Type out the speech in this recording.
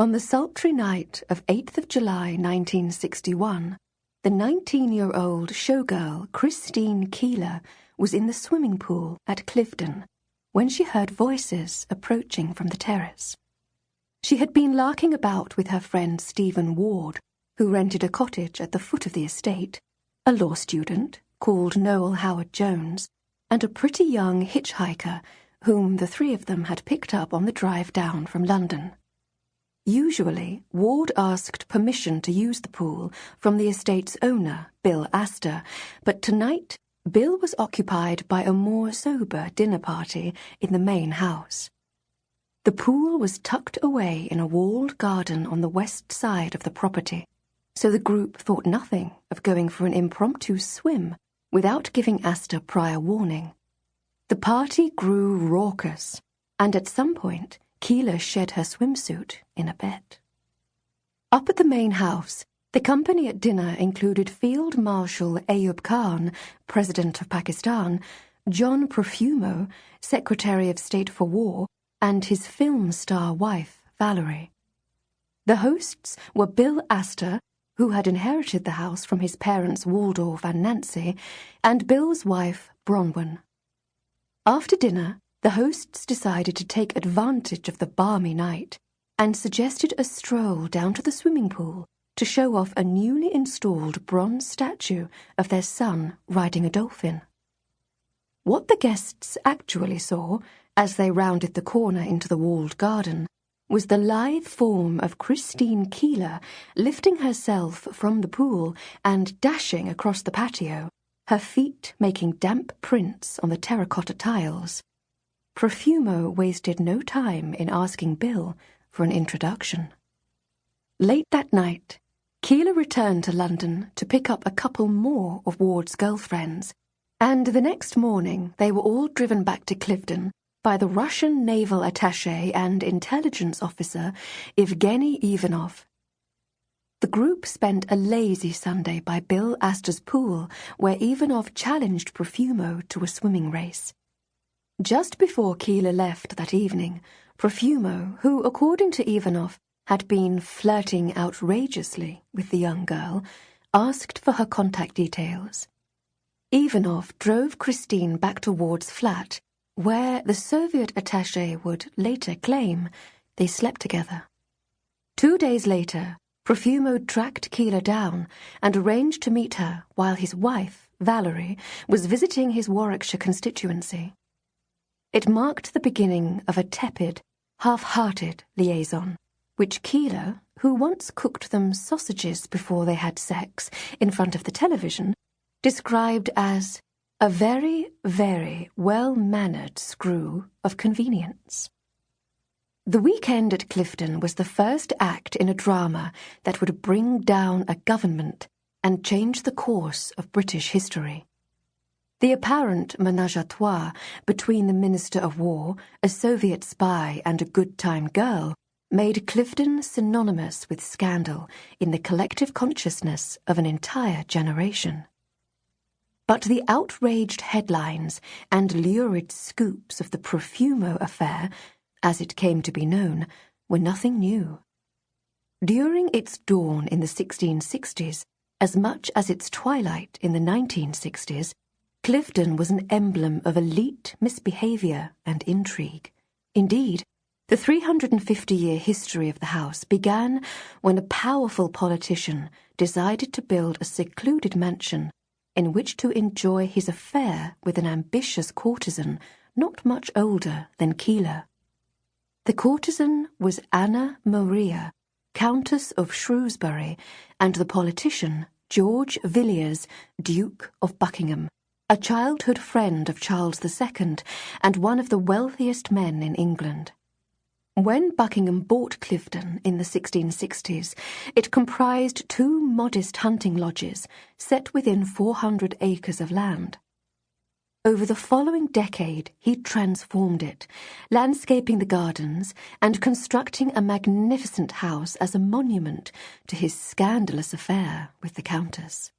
On the sultry night of 8th of July 1961, the 19-year-old showgirl Christine Keeler was in the swimming pool at Cliveden when she heard voices approaching from the terrace. She had been larking about with her friend Stephen Ward, who rented a cottage at the foot of the estate, a law student called Noel Howard Jones, and a pretty young hitchhiker whom the three of them had picked up on the drive down from London. Usually, Ward asked permission to use the pool from the estate's owner, Bill Astor, but tonight Bill was occupied by a more sober dinner party in the main house. The pool was tucked away in a walled garden on the west side of the property, so the group thought nothing of going for an impromptu swim without giving Astor prior warning. The party grew raucous, and at some point Keeler shed her swimsuit in a bet. Up at the main house, the company at dinner included Field Marshal Ayub Khan, President of Pakistan, John Profumo, Secretary of State for War, and his film star wife, Valerie. The hosts were Bill Astor, who had inherited the house from his parents Waldorf and Nancy, and Bill's wife, Bronwyn. After dinner, the hosts decided to take advantage of the balmy night and suggested a stroll down to the swimming pool to show off a newly installed bronze statue of their son riding a dolphin. What the guests actually saw, as they rounded the corner into the walled garden, was the lithe form of Christine Keeler lifting herself from the pool and dashing across the patio, her feet making damp prints on the terracotta tiles. Profumo wasted no time in asking Bill for an introduction. Late that night, Keeler returned to London to pick up a couple more of Ward's girlfriends, and the next morning they were all driven back to Cliveden by the Russian naval attaché and intelligence officer Evgeny Ivanov. The group spent a lazy Sunday by Bill Astor's pool, where Ivanov challenged Profumo to a swimming race. Just before Keeler left that evening, Profumo, who, according to Ivanov, had been flirting outrageously with the young girl, asked for her contact details. Ivanov drove Christine back to Ward's flat, where the Soviet attaché would later claim they slept together. 2 days later, Profumo tracked Keeler down and arranged to meet her while his wife, Valerie, was visiting his Warwickshire constituency. It marked the beginning of a tepid, half-hearted liaison, which Keeler, who once cooked them sausages before they had sex in front of the television, described as a very, very well-mannered screw of convenience. The weekend at Cliveden was the first act in a drama that would bring down a government and change the course of British history. The apparent ménage à trois between the Minister of War, a Soviet spy, and a good-time girl made Cliveden synonymous with scandal in the collective consciousness of an entire generation. But the outraged headlines and lurid scoops of the Profumo affair, as it came to be known, were nothing new. During its dawn in the 1660s, as much as its twilight in the 1960s, Cliveden was an emblem of elite misbehavior and intrigue. Indeed, the 350-year history of the house began when a powerful politician decided to build a secluded mansion in which to enjoy his affair with an ambitious courtesan not much older than Keeler. The courtesan was Anna Maria, Countess of Shrewsbury, and the politician George Villiers, Duke of Buckingham, a childhood friend of Charles II and one of the wealthiest men in England. When Buckingham bought Cliveden in the 1660s, it comprised 2 modest hunting lodges set within 400 acres of land. Over the following decade, he transformed it, landscaping the gardens and constructing a magnificent house as a monument to his scandalous affair with the Countess.